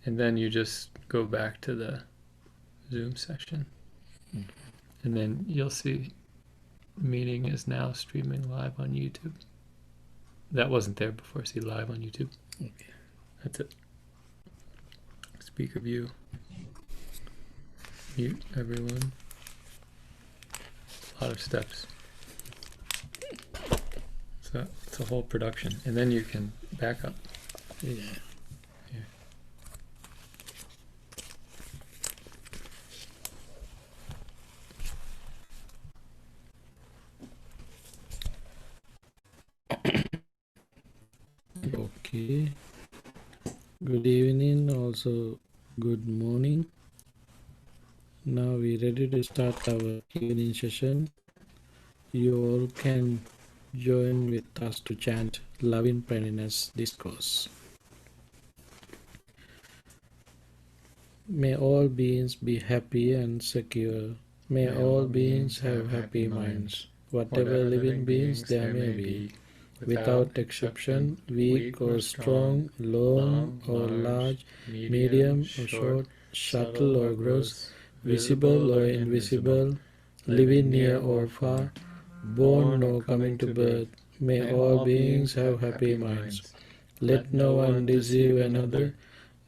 And then you just go back to the Zoom session. And then you'll see the meeting is now streaming live on YouTube. That wasn't there before. See live on YouTube. Okay. That's it. Speaker view. Mute everyone. A lot of steps. So it's a whole production. And then you can back up. Yeah. Okay. Good evening, also good morning. Now we're ready to start our evening session. You all can join with us to chant Loving Friendliness Discourse. May all beings be happy and secure. May all beings have happy minds. Whatever living beings there may be, without exception, weak or strong, long or large, medium or short, subtle or gross, visible or invisible, living near or far, born or coming to birth, may all beings have happy minds. Let no one deceive another,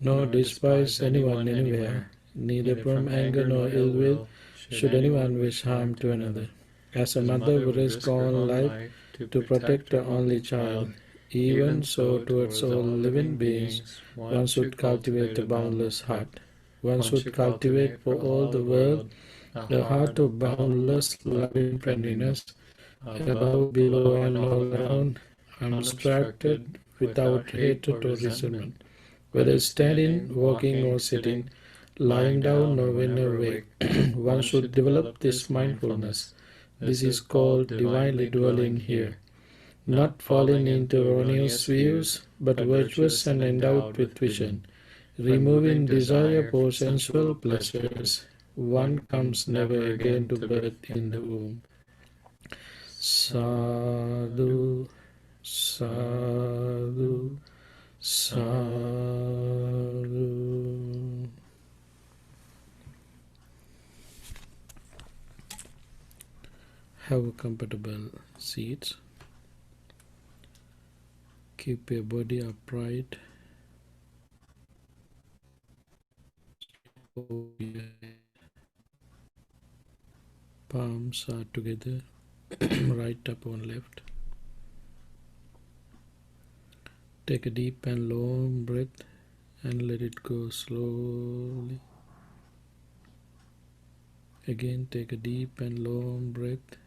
nor despise anyone anywhere, neither from anger nor ill will should anyone wish harm to another. As a mother would risk all life to protect her only child, even so towards all living beings one should cultivate a boundless heart. One should cultivate for all the world a heart of boundless loving friendliness, above, below, and all around, unobstructed, without hatred or resentment. Whether standing, walking, or sitting, lying down, or when awake, one should develop this mindfulness. This is called divinely dwelling here. Not falling into erroneous views, but virtuous and endowed with vision. Removing desire for sensual pleasures, one comes never again to birth in the womb. Sadhu, sadhu, sadhu. Have a comfortable seat. Keep your body upright. Palms are together, right up on left. Take a deep and long breath and let it go slowly. Again, take a deep and long breath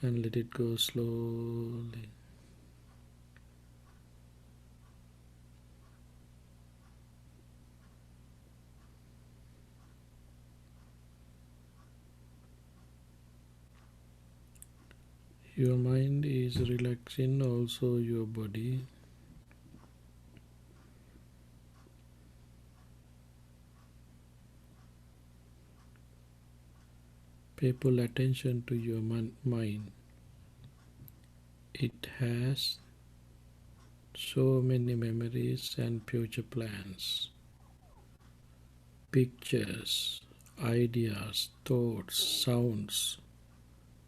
and let it go slowly. Your mind is relaxing, also your body. Pay full attention to your mind. It has so many memories and future plans, pictures, ideas, thoughts, sounds,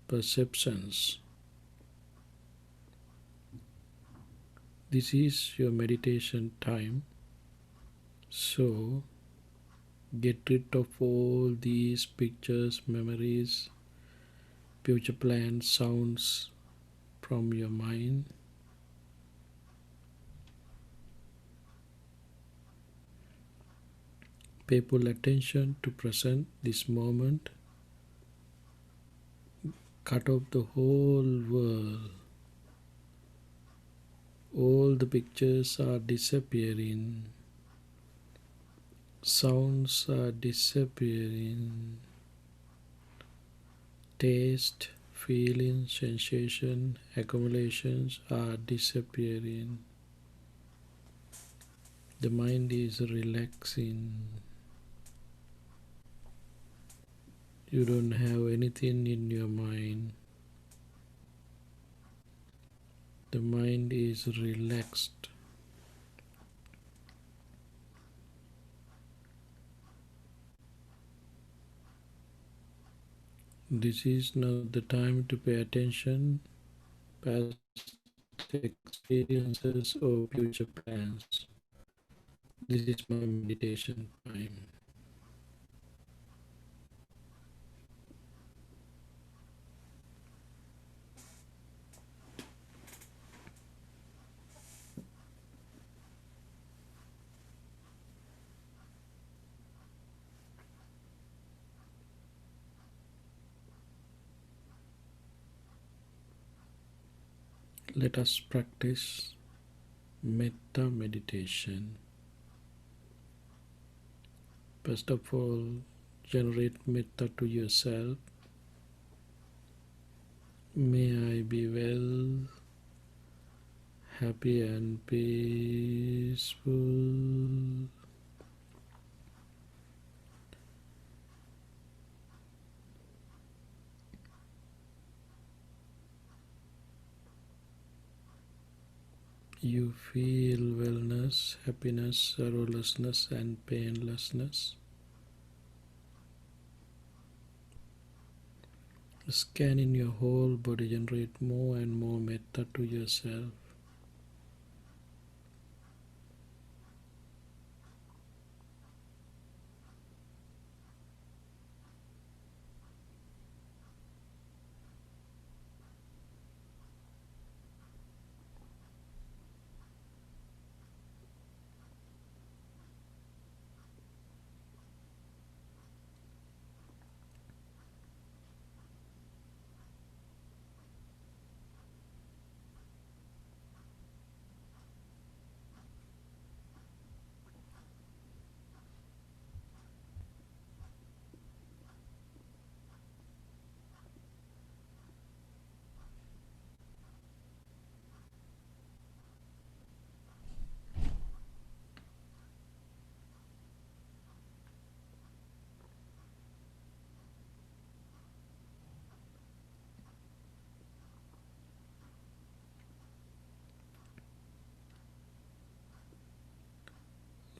perceptions. This is your meditation time, so get rid of all these pictures, memories, future plans, sounds from your mind. Pay full attention to present this moment. Cut off the whole world. All the pictures are disappearing. Sounds are disappearing. Taste, feeling, sensation, accumulations are disappearing. The mind is relaxing. You don't have anything in your mind. The mind is relaxed. This is not the time to pay attention, past experiences, or future plans. This is my meditation time. Let us practice metta meditation. First of all, generate metta to yourself. May I be well, happy and peaceful. You feel wellness, happiness, sorrowlessness and painlessness. Scan in your whole body, generate more and more metta to yourself.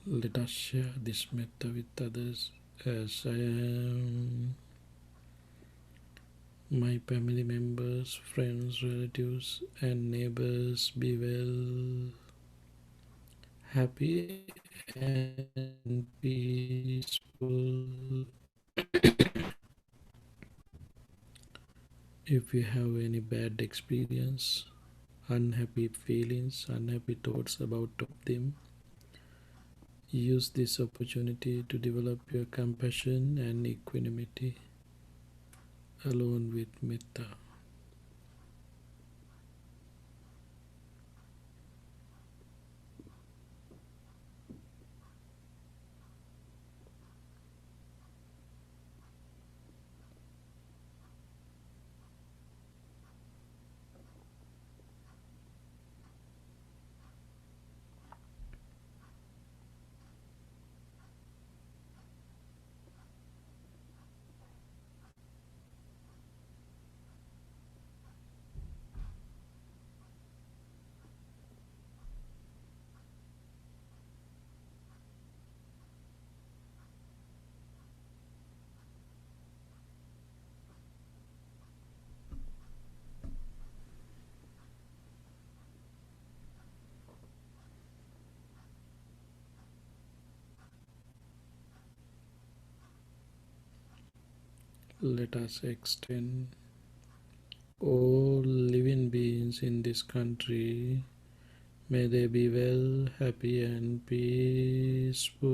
Let us share this metta with others as I am. My family members, friends, relatives, and neighbors be well, happy, and peaceful. If you have any bad experience, unhappy feelings, unhappy thoughts about them, use this opportunity to develop your compassion and equanimity alone with metta. Let us extend all living beings in this country. May they be well, happy, and peaceful.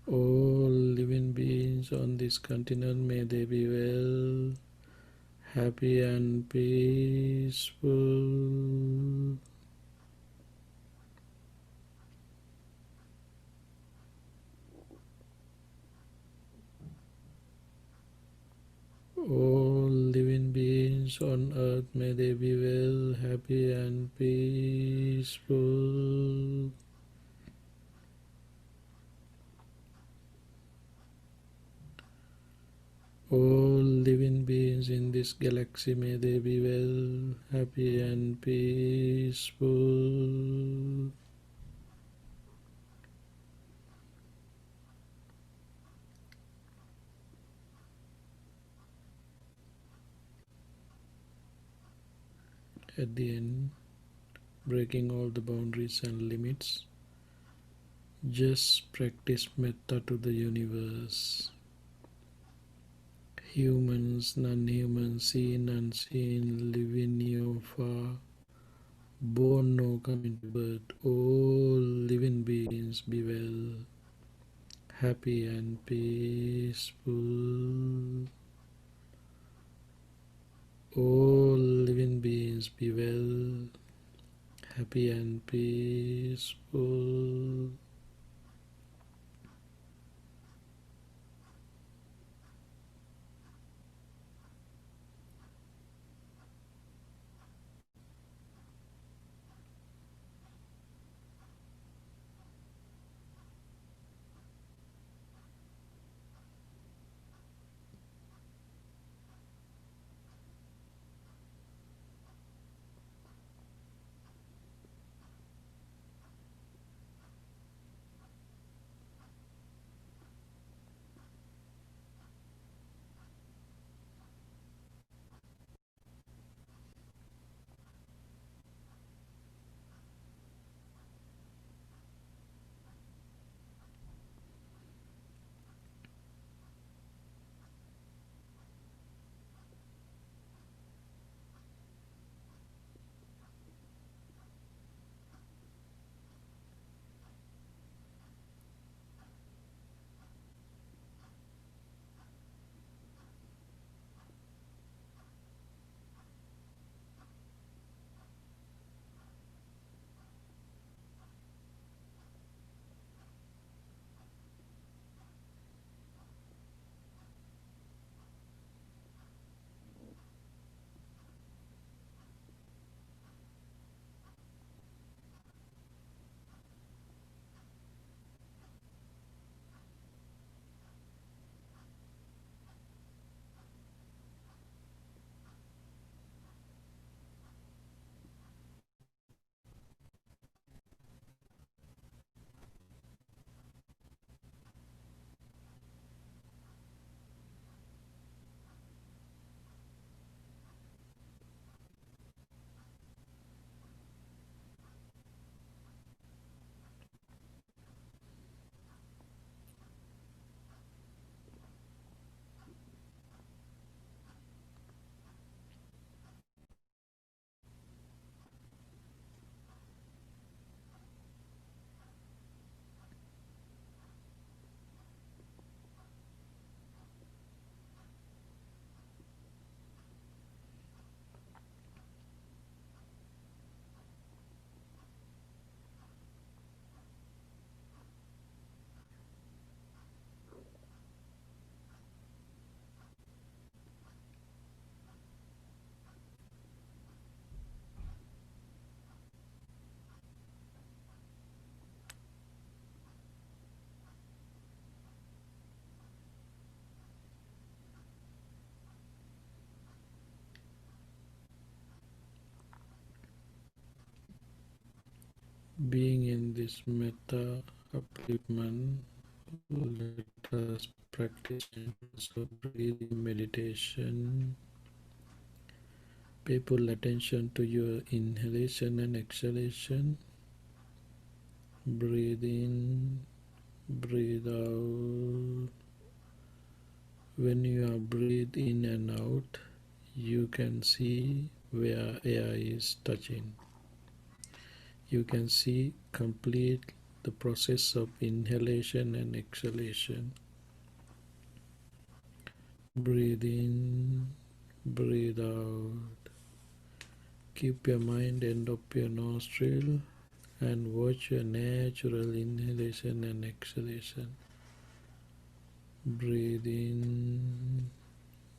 All living beings on this continent, may they be well, happy, and peaceful. All living beings on earth, may they be well, happy, and peaceful. All living beings in this galaxy, may they be well, happy and peaceful. At the end, breaking all the boundaries and limits, just practice metta to the universe. Humans, non-humans, seen, unseen, living near, far, born, no coming to birth, all living beings be well, happy and peaceful. All living beings be well, happy and peaceful. Being in this metta upliftment, let us practice so breathing meditation. Pay full attention to your inhalation and exhalation. Breathe in, breathe out. When you are breathe in and out, you can see where air is touching. You can see complete the process of inhalation and exhalation. Breathe in, breathe out. Keep your mind end of your nostril and watch your natural inhalation and exhalation. Breathe in,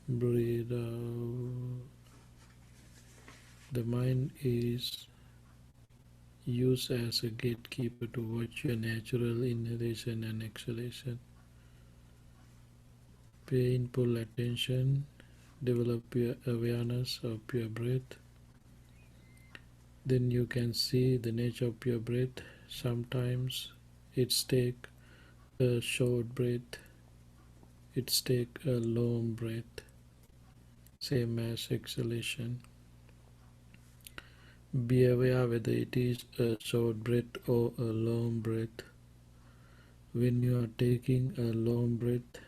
breathe out. The mind is used as a gatekeeper to watch your natural inhalation and exhalation. Pay full attention develop your awareness of your breath. Then you can see the nature of your breath. Sometimes it's take a short breath, it's take a long breath, same as exhalation. Be aware whether it is a short breath or a long breath. When you are taking a long breath,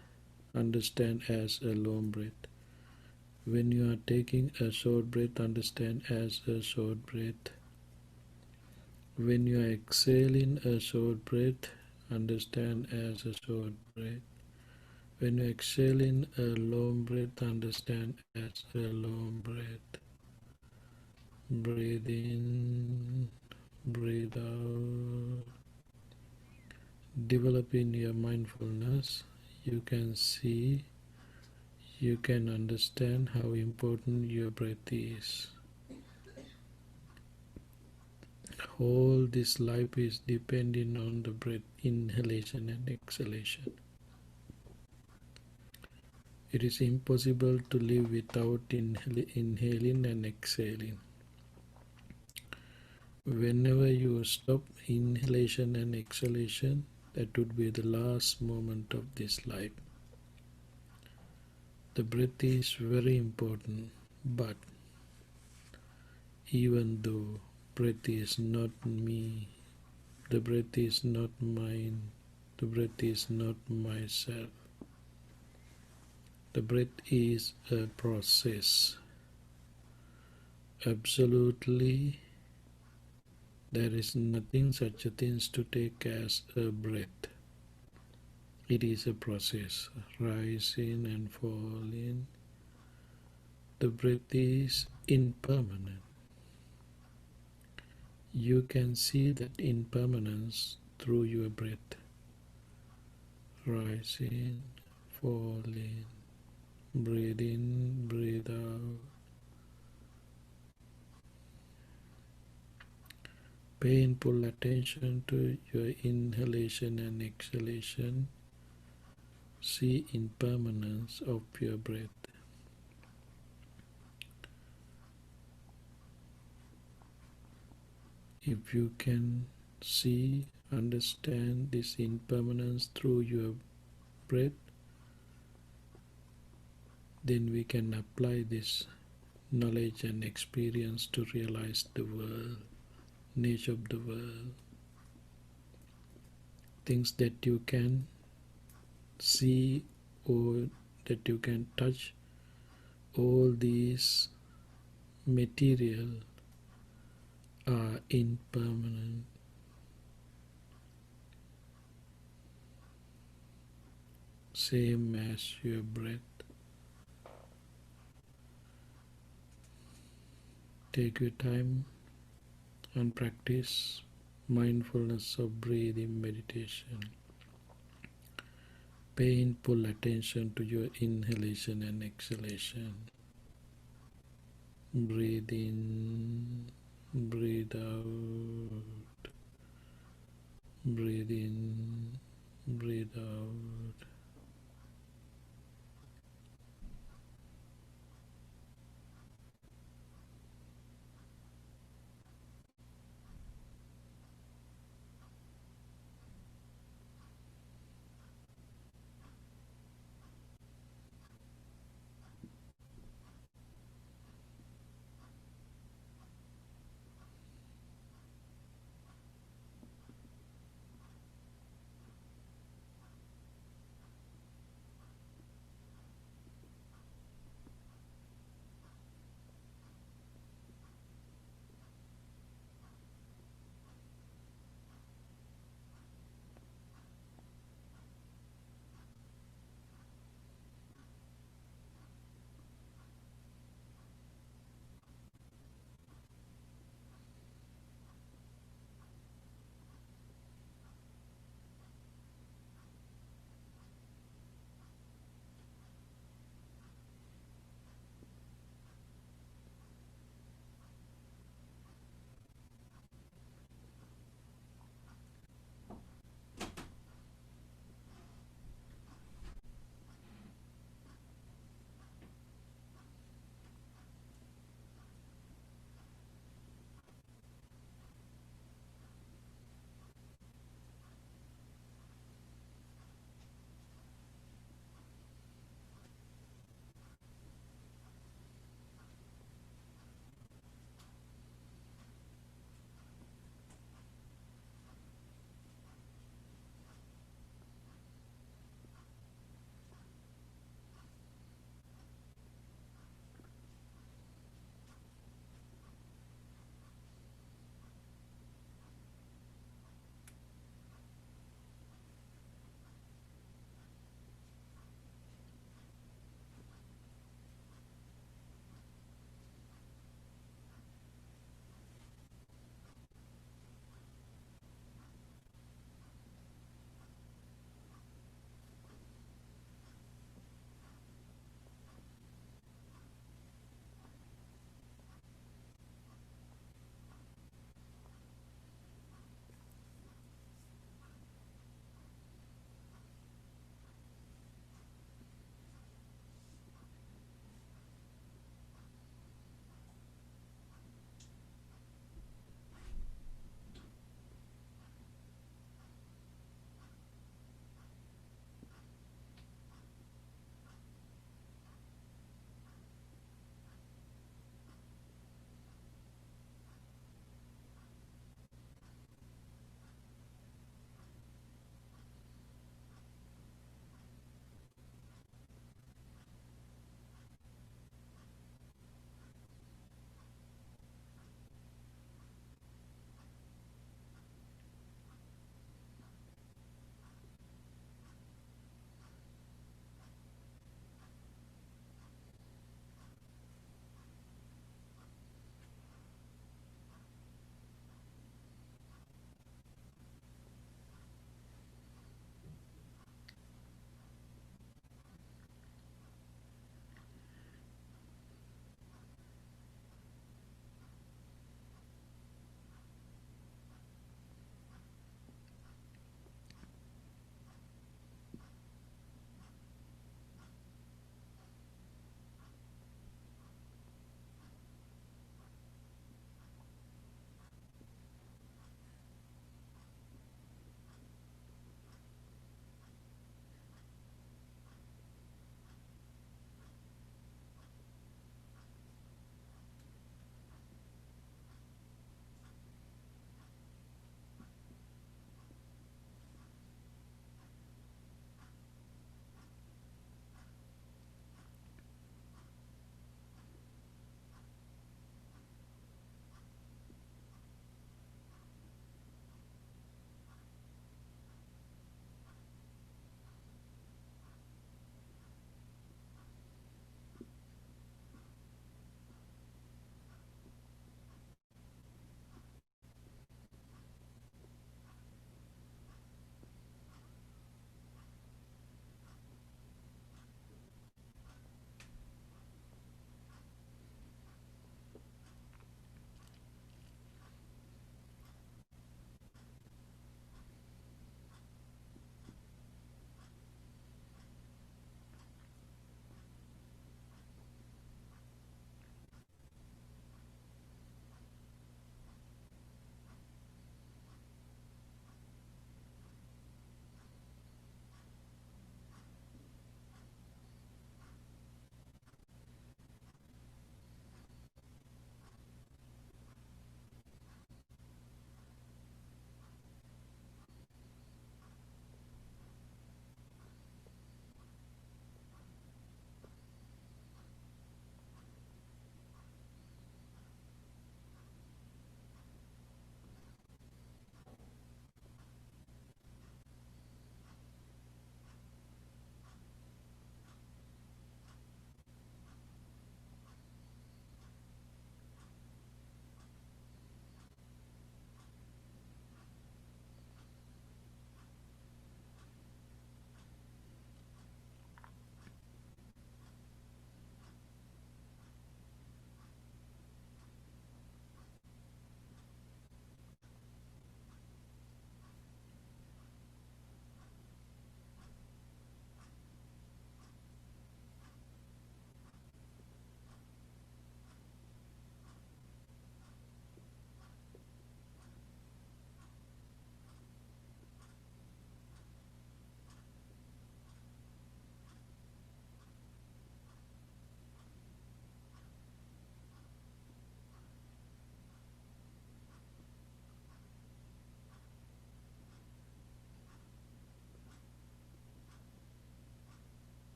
understand as a long breath. When you are taking a short breath, understand as a short breath. When you are exhaling a short breath, understand as a short breath. When you exhale in a long breath, understand as a long breath. Breathe in, breathe out. Developing your mindfulness, you can see, you can understand how important your breath is. All this life is depending on the breath, inhalation and exhalation. It is impossible to live without inhaling and exhaling. Whenever you stop inhalation and exhalation, that would be the last moment of this life. The breath is very important, but even though breath is not me, the breath is not mine, the breath is not myself. The breath is a process. Absolutely, there is nothing such a thing to take as a breath. It is a process, rising and falling. The breath is impermanent. You can see that impermanence through your breath. Rising, falling, breathe in, breathe out. Painful attention to your inhalation and exhalation. See impermanence of your breath. If you can see, understand this impermanence through your breath, then we can apply this knowledge and experience to realize the world, nature of the world, things that you can see or that you can touch. All these material are impermanent. Same as your breath. Take your time and practice mindfulness of breathing meditation. Painful attention to your inhalation and exhalation. Breathe in, breathe out. Breathe in, breathe out.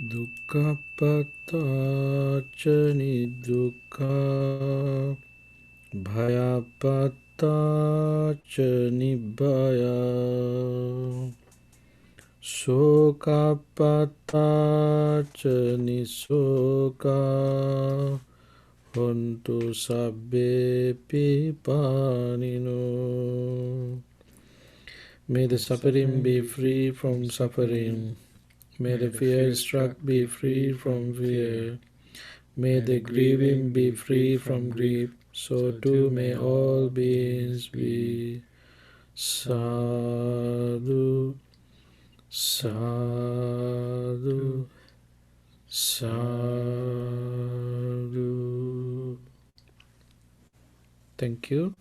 Dukkhapattaca nidukkha bhayapattaca nibbaya sokapattaca nisoka hontu sabbe pipanino. May the suffering be free from suffering. May the fear-struck be free from fear. May the grieving be free from grief. So too may all beings be. Sadhu, sadhu, sadhu. Thank you.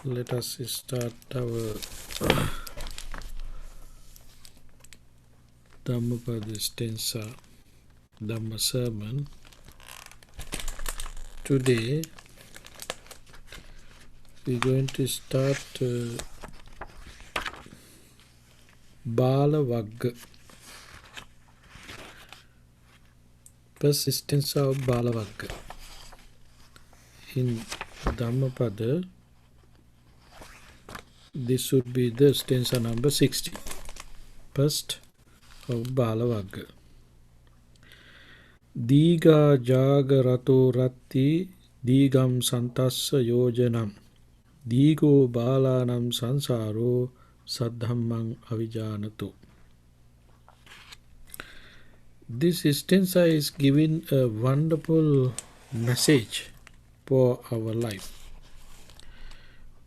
Let us start our Dhammapada Stanza Dhamma sermon. Today we're going to start Bala Vagga. First stanza of Bala Vagga. In Dhammapada, this should be the stanza number 60. First of Bala Vagga. Diga jaga rato ratti digam santassa yojanam digo balanam sansaro saddhammang avijanato. This stanza is giving a wonderful message for our life.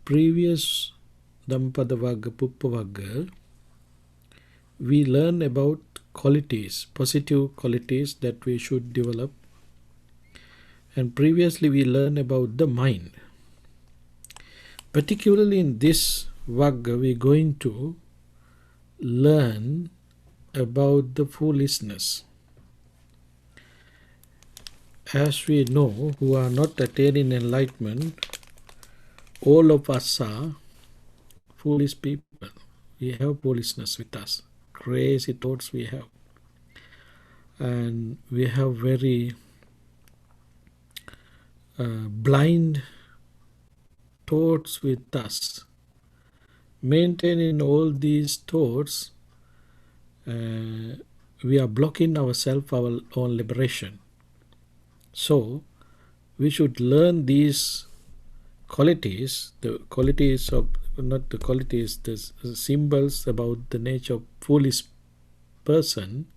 Previous Dhammapada Vagga, Puppa Vagga, we learn about qualities, positive qualities that we should develop. And previously we learned about the mind. Particularly in this Vagga, we're going to learn about the foolishness. As we know, who are not attaining enlightenment, all of us are foolish people. We have foolishness with us. Crazy thoughts we have. And we have very blind thoughts with us. Maintaining all these thoughts, we are blocking ourselves, our own liberation. So, we should learn these qualities, the qualities of, not the qualities, the symbols about the nature of foolish person.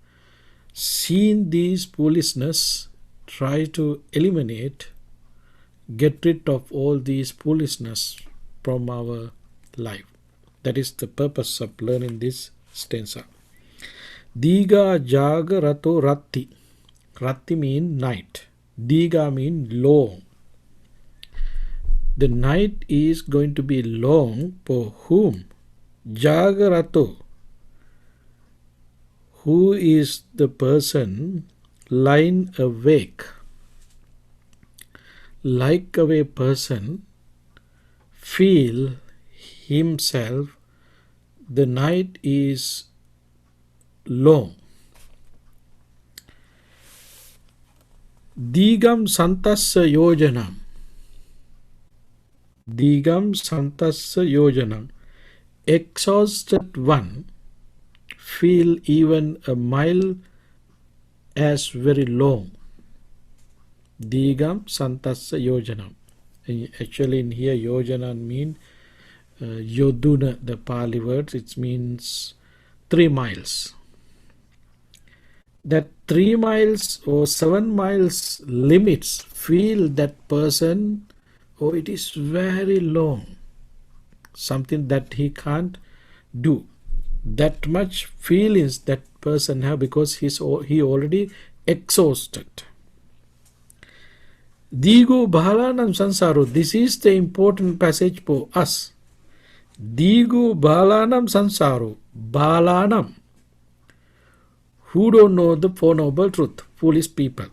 Seeing these foolishness, try to eliminate, get rid of all these foolishness from our life. That is the purpose of learning this stanza. Diga jaga rato ratti. Ratti means night. Diga means long. The night is going to be long for whom? Jaga rato. Who is the person lying awake? Like a person feel himself the night is long. Digam santassa yojanam. Digam santassa yojanam. Exhausted one feel even a mile as very long. Digam santassa yojanam. Actually in here yojana mean yoduna, the Pali words, it means 3 miles. That 3 miles or 7 miles limits feel that person, oh, it is very long, something that he can't do. That much feelings that person have because he already exhausted. Digo balanam sansaro. This is the important passage for us. Digo balanam sansaro. Balanam. Who don't know the Four Noble Truth? Foolish people.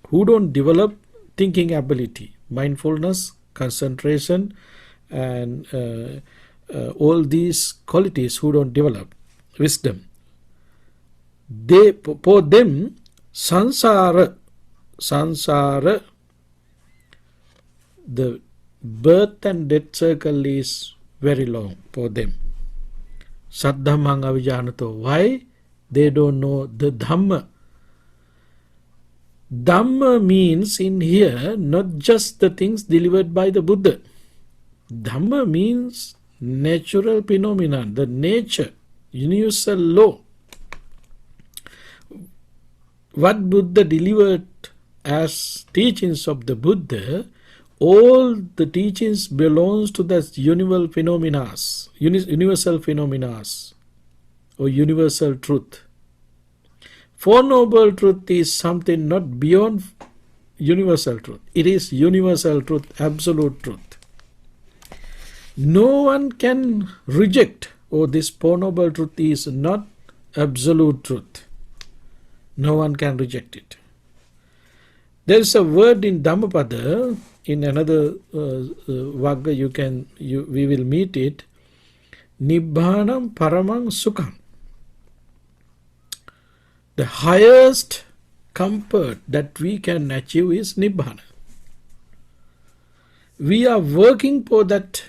Who don't develop thinking ability, mindfulness, concentration, and all these qualities who don't develop. wisdom. For them, samsara, the birth and death circle is very long for them. Saddhammang avijanato. Why? They don't know the Dhamma. Dhamma means in here not just the things delivered by the Buddha. Dhamma means natural phenomenon, the nature, universal law. What Buddha delivered as teachings of the Buddha, all the teachings belongs to the universal phenomena or universal truth. Four Noble Truth is something not beyond universal truth. It is universal truth, absolute truth. No one can reject, this Four Noble Truth is not absolute truth. No one can reject it. There is a word in Dhammapada, in another Vagga we will meet it, Nibbānam Paramang Sukham. The highest comfort that we can achieve is Nibbana. We are working for that.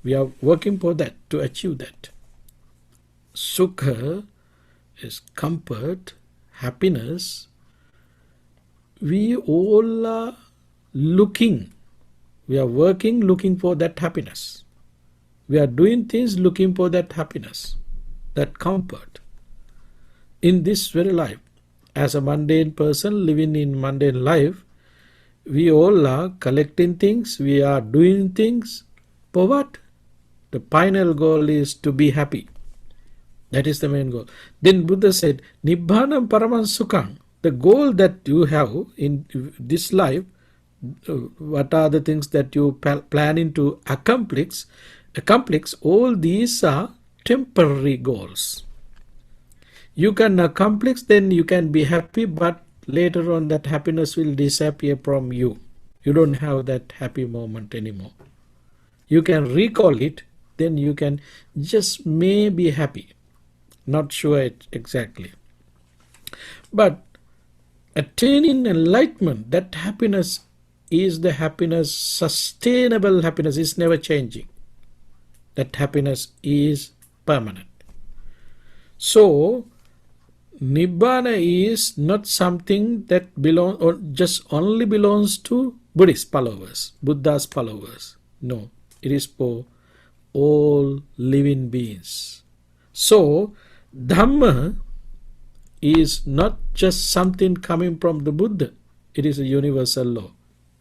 To achieve that. Sukha is comfort, happiness. We all are looking. We are working, looking for that happiness. We are doing things looking for that happiness, that comfort. In this very life, as a mundane person living in mundane life, we all are collecting things, we are doing things. For what? The final goal is to be happy. That is the main goal. Then Buddha said, Nibbānam Paraman Sukham. The goal that you have in this life, what are the things that you planning to accomplish, all these are temporary goals. You can accomplish, then you can be happy, but later on that happiness will disappear from you. You don't have that happy moment anymore. You can recall it, then you can just may be happy. Not sure it exactly. But attaining enlightenment, that happiness is the happiness, sustainable happiness, is never changing. That happiness is permanent. So, Nibbana is not something that belongs or just only belongs to Buddhist followers, Buddha's followers. No, it is for all living beings. So, Dhamma is not just something coming from the Buddha. It is a universal law.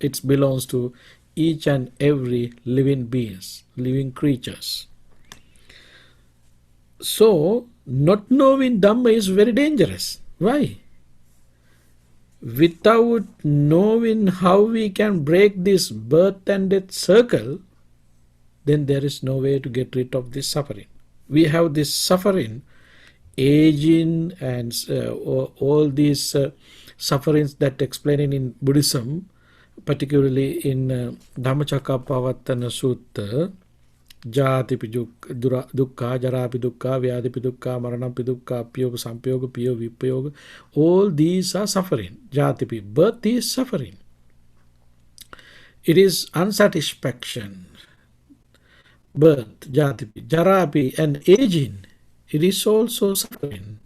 It belongs to each and every living beings, living creatures. So, not knowing Dhamma is very dangerous. Why? Without knowing how we can break this birth and death circle, then there is no way to get rid of this suffering. We have this suffering, aging, and all these sufferings that explained in Buddhism, particularly in Dhammacakkappavattana Sutta, Jātipi dukkha, jarapi dukkha, vyādhipi dukkha, maranapi dukkha, apyoga, sampyoga, piyo, vipayoga. All these are suffering. Jātipi, birth is suffering. It is unsatisfaction. Birth, Jātipi, jarapi, and aging. It is also suffering.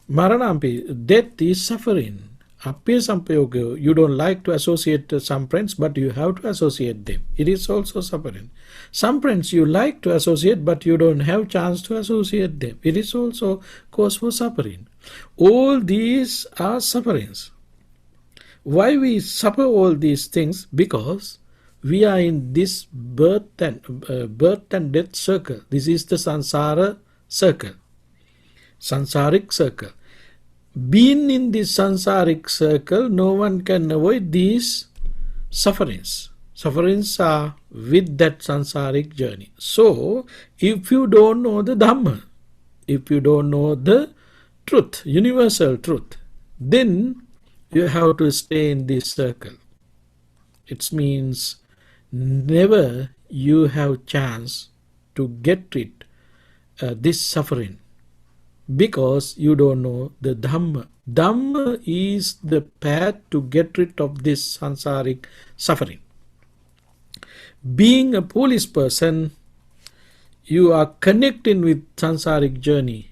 Maranampi, death is suffering. Apya sampayoga, you don't like to associate some friends, but you have to associate them. It is also suffering. Some friends you like to associate, but you don't have chance to associate them. It is also cause for suffering. All these are sufferings. Why we suffer all these things? Because we are in this birth and death circle. This is the samsara circle, sansaric circle. Being in this sansaric circle, no one can avoid these sufferings. Sufferings are with that sansaric journey. So, if you don't know the Dhamma, if you don't know the truth, universal truth, then you have to stay in this circle. It means never you have chance to get rid this suffering, because you don't know the Dhamma. Dhamma is the path to get rid of this sansaric suffering. Being a police person, you are connecting with sansaric journey,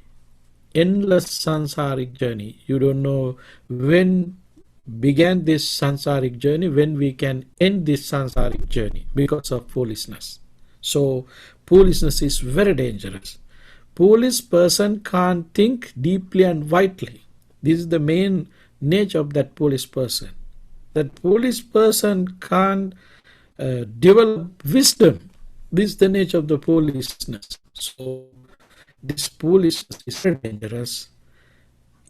endless sansaric journey. You don't know when began this sansaric journey, when we can end this sansaric journey because of foolishness. So foolishness is very dangerous. Foolish person can't think deeply and widely. This is the main nature of that foolish person. That foolish person can't develop wisdom. This is the nature of the foolishness. So this foolishness is very dangerous.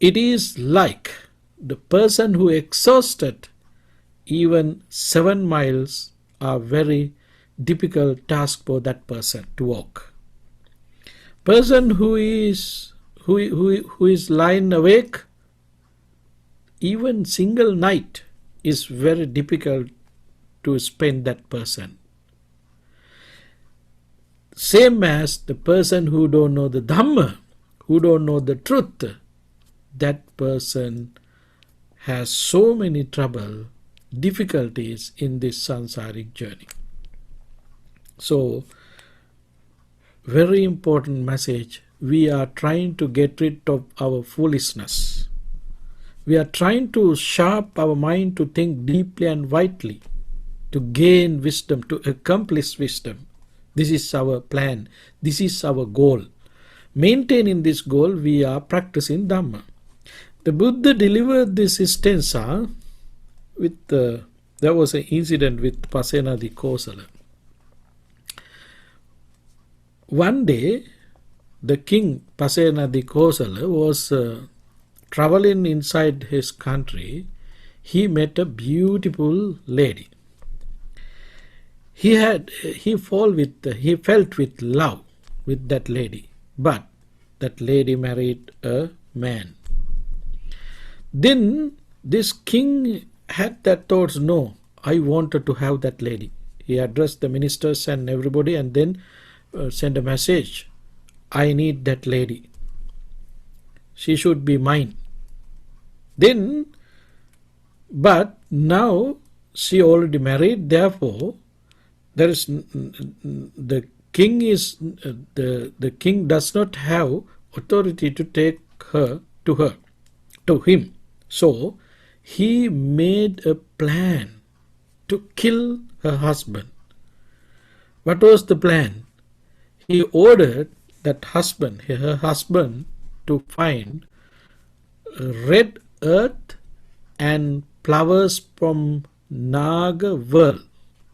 It is like the person who exhausted even 7 miles are very difficult task for that person to walk. Person who is lying awake, even single night is very difficult to spend that person. Same as the person who don't know the Dhamma, who don't know the truth, that person has so many trouble, difficulties in this sansaric journey. So, very important message. We are trying to get rid of our foolishness. We are trying to sharp our mind to think deeply and widely, to gain wisdom, to accomplish wisdom. This is our plan. This is our goal. Maintaining this goal, we are practicing Dhamma. The Buddha delivered this stanza with there was an incident with Pasenadi Kosala. One day, the king Pasenadi Kosala was traveling inside his country. He met a beautiful lady. He felt with love with that lady, but that lady married a man. Then this king had that thoughts, no, I wanted to have that lady. He addressed the ministers and everybody, and then sent a message, I need that lady. She should be mine. Then, but now she already married, therefore there is the king does not have authority to take her to him. So he made a plan to kill her husband. What was the plan? He ordered that her husband, to find red earth and flowers from Naga world,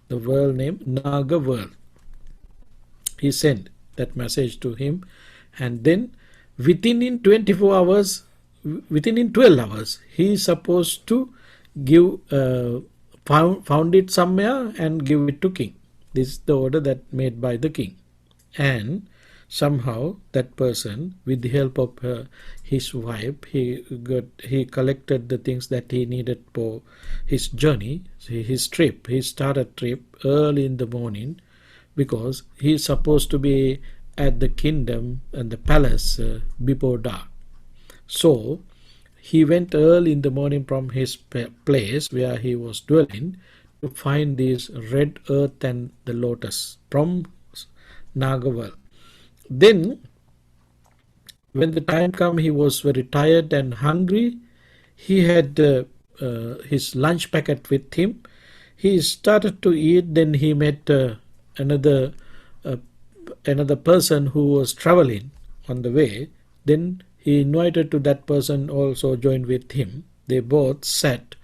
the world name Naga world. He sent that message to him, and then within 12 hours, he is supposed to give found it somewhere and give it to king. This is the order that made by the king. And somehow that person, with the help of his wife, he collected the things that he needed for his journey, his trip. He started trip early in the morning, because he is supposed to be at the kingdom and the palace before dark. So he went early in the morning from his place where he was dwelling to find this red earth and the lotus from Nagaval. Then when the time came, he was very tired and hungry. He had his lunch packet with him. He started to eat. Then he met another person who was traveling on the way. Then he invited to that person also join with him. They both sat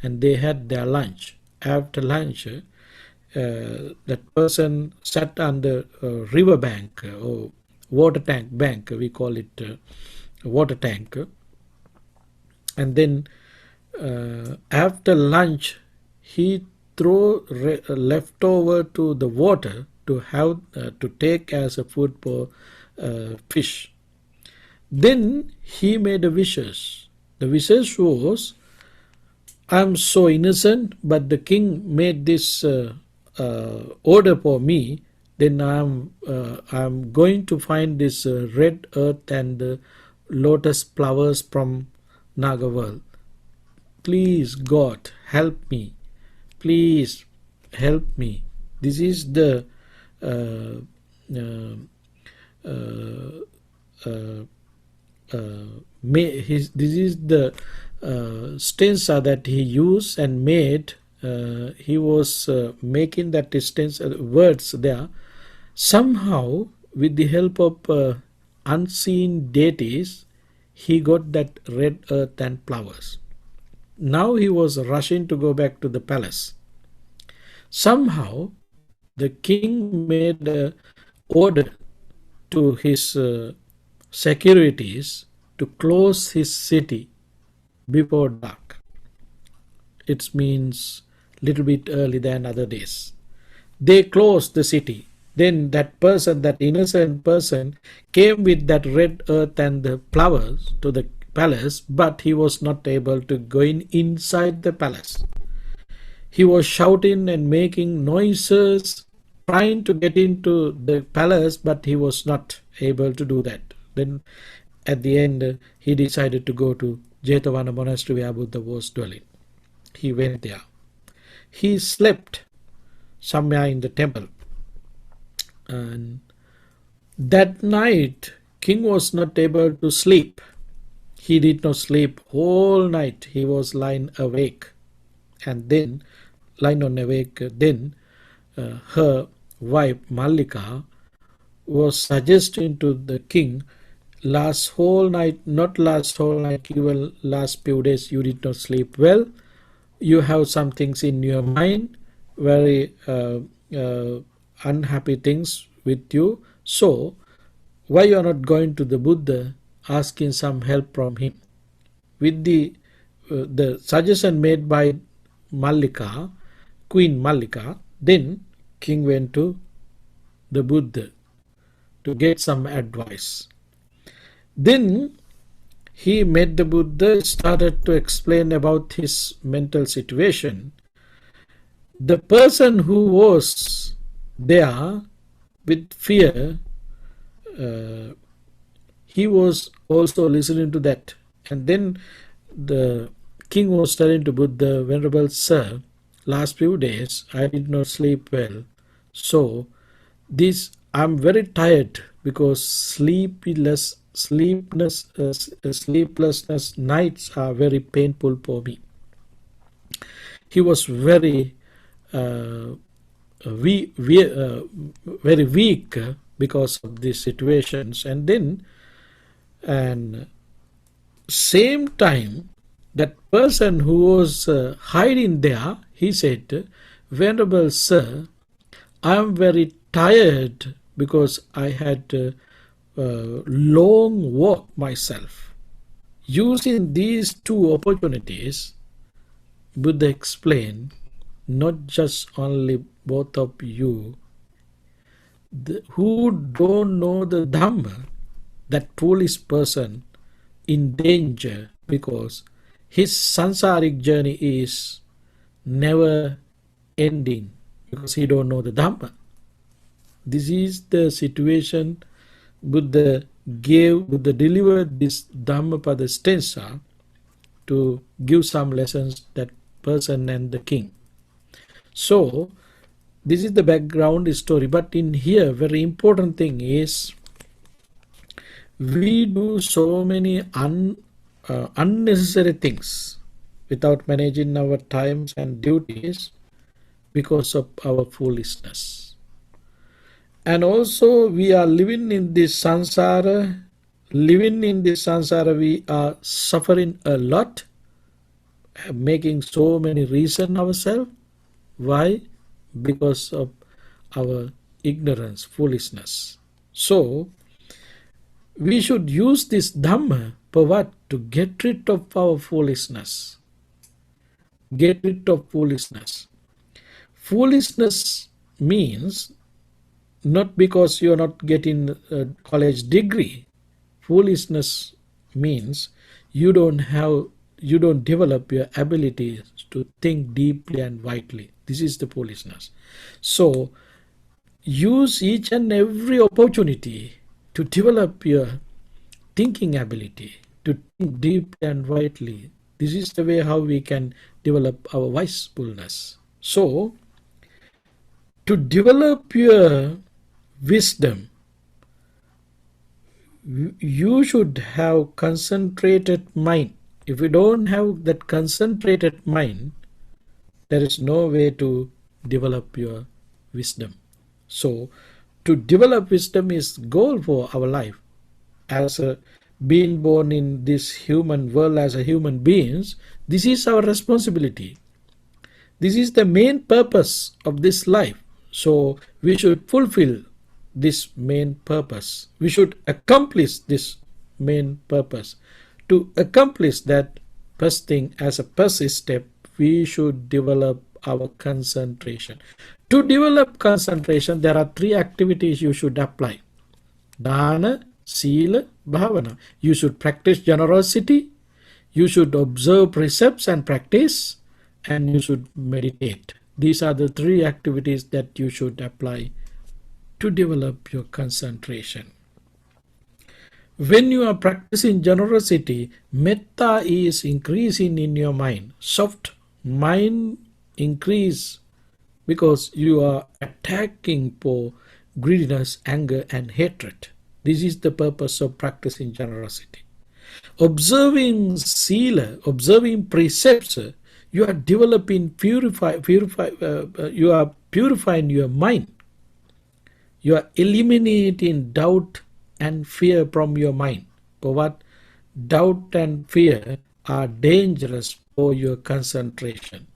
and they had their lunch. After lunch, that person sat on the river bank or water tank bank, we call it water tank. And then after lunch, he threw leftover to the water to have to take as a food for fish. Then he made a wishes. The wishes was, I am so innocent, but the king made this order for me. then I'm going to find this red earth and lotus flowers from Naga world. Please, God, help me. Please help me. This is the uh, uh, uh, this is the stanza that he used and made. He was making that stanza words there. Somehow, with the help of unseen deities, he got that red earth and flowers. Now he was rushing to go back to the palace. Somehow, the king made an order to his securities to close his city before dark. It means little bit early than other days. They closed the city. Then that person, that innocent person, came with that red earth and the flowers to the palace, but he was not able to go inside the palace. He was shouting and making noises, trying to get into the palace, but he was not able to do that. Then at the end, he decided to go to Jetavana monastery where Buddha was dwelling. He went there. He slept somewhere in the temple. And that night, king was not able to sleep. He did not sleep whole night. He was lying awake. And then, lying on awake, then her wife Mallika was suggesting to the king, last whole night, not last whole night, even last few days you did not sleep well. You have some things in your mind, very unhappy things with you. So, why you are not going to the Buddha asking some help from him? With the suggestion made by Mallika, Queen Mallika, then king went to the Buddha to get some advice. Then he met the Buddha, started to explain about his mental situation. The person who was there with fear, he was also listening to that. And then the king was telling to Buddha, Venerable Sir, last few days I did not sleep well. So I'm very tired because sleeplessness nights are very painful for me. He was very very weak because of these situations. And then, and same time, that person who was hiding there, he said, Venerable Sir, I am very tired because I had a long walk myself. Using these two opportunities, Buddha explained, not just only both of you, who don't know the Dhamma, that foolish person in danger because his samsaric journey is never ending because he don't know the Dhamma. This is the situation Buddha delivered this Dhammapada stanza to give some lessons that person and the king. So this is the background story, but in here very important thing is we do so many unnecessary things without managing our times and duties because of our foolishness. And also we are living in this samsara. Living in this samsara, we are suffering a lot, making so many reasons ourselves. Why? Because of our ignorance, foolishness. So, we should use this Dhamma for what? To get rid of our foolishness. Get rid of foolishness. Foolishness means not because you are not getting a college degree. Foolishness means you don't develop your ability to think deeply and widely. This is the foolishness. So use each and every opportunity to develop your thinking ability, to think deeply and widely. This is the way how we can develop our wisefulness. So, to develop your wisdom, you should have concentrated mind. If you don't have that concentrated mind, there is no way to develop your wisdom. So, to develop wisdom is goal for our life. As being born in this human world as a human beings, this is our responsibility. This is the main purpose of this life. So we should fulfill this main purpose. We should accomplish this main purpose. To accomplish that first thing, as a first step, we should develop our concentration. To develop concentration, there are 3 activities you should apply. Dana, Sila, Bhavana. You should practice generosity, you should observe precepts and practice, and you should meditate. These are the 3 activities that you should apply to develop your concentration. When you are practicing generosity, metta is increasing in your mind. Soft mind increase because you are attacking for greediness, anger, and hatred. This is the purpose of practicing generosity. Observing sila, observing precepts, you are developing, you are purifying your mind. You are eliminating doubt and fear from your mind. For what? Doubt and fear are dangerous for your concentration.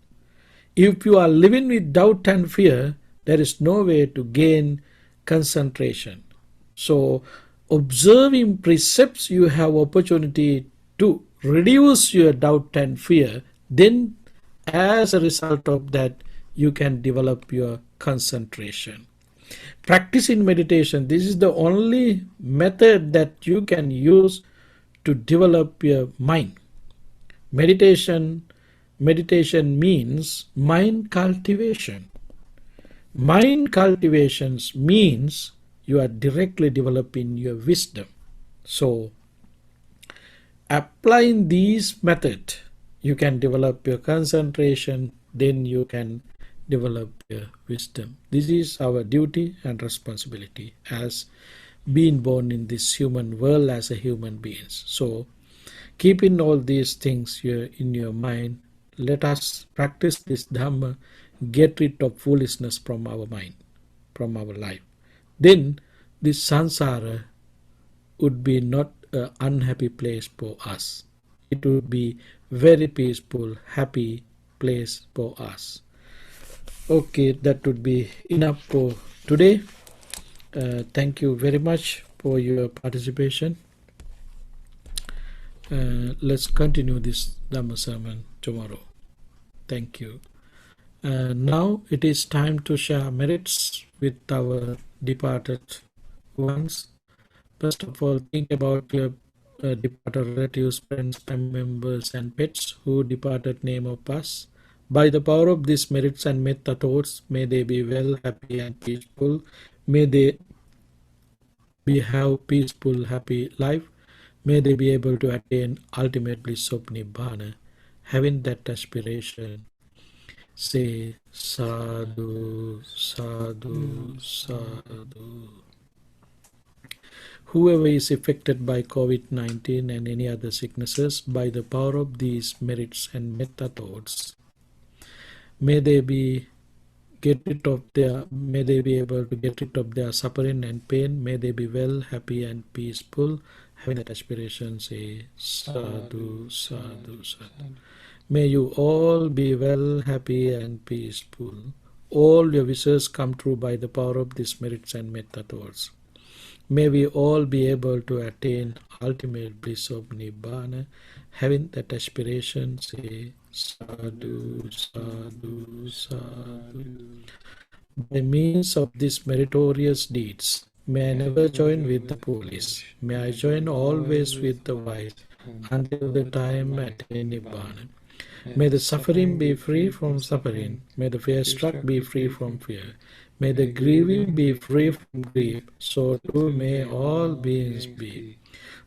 If you are living with doubt and fear, there is no way to gain concentration. So, observing precepts, you have opportunity to reduce your doubt and fear. Then, as a result of that, you can develop your concentration. Practicing meditation, this is the only method that you can use to develop your mind. Meditation means mind cultivation. Mind cultivation means you are directly developing your wisdom. So, applying these methods, you can develop your concentration, then you can develop your wisdom. This is our duty and responsibility as being born in this human world as a human beings. So, keeping all these things here in your mind, let us practice this Dhamma, get rid of foolishness from our mind, from our life. Then this Samsara would be not an unhappy place for us. It would be very peaceful, happy place for us. Okay, that would be enough for today. Thank you very much for your participation. Let's continue this Dhamma sermon tomorrow. Thank you. Now it is time to share merits with our departed ones. First of all, think about your departed relatives, friends, family members, and pets who departed name of us. By the power of these merits and metta thoughts, may they be well, happy, and peaceful. May they have peaceful, happy life. May they be able to attain ultimate bliss of Nibbana. Having that aspiration, say sadhu, sadhu, sadhu. Whoever is affected by COVID-19 and any other sicknesses, by the power of these merits and metta thoughts, may they be may they be able to get rid of their suffering and pain. May they be well, happy, and peaceful. Having that aspiration, say sadhu, sadhu, sadhu. May you all be well, happy, and peaceful. All your wishes come true by the power of these merits and metta thoughts. May we all be able to attain ultimate bliss of Nibbana. Having that aspiration, say sadhu, sadhu, sadhu. By means of these meritorious deeds, may I never join with the foolish. May I join always with the wise, until the time attain Nibbana. May the suffering be free from suffering. May the fear-struck be free from fear. May the grieving be free from grief. So too may all beings be.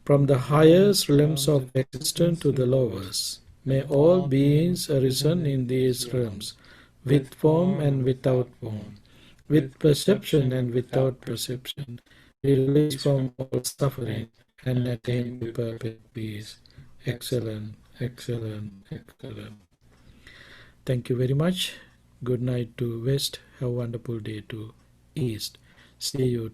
From the highest realms of existence to the lowest, may all beings arisen in these realms, with form and without form, with perception and without perception, be released from all suffering and attain to perfect peace. Excellent, excellent, excellent. Thank you very much. Good night to West. Have a wonderful day to East. See you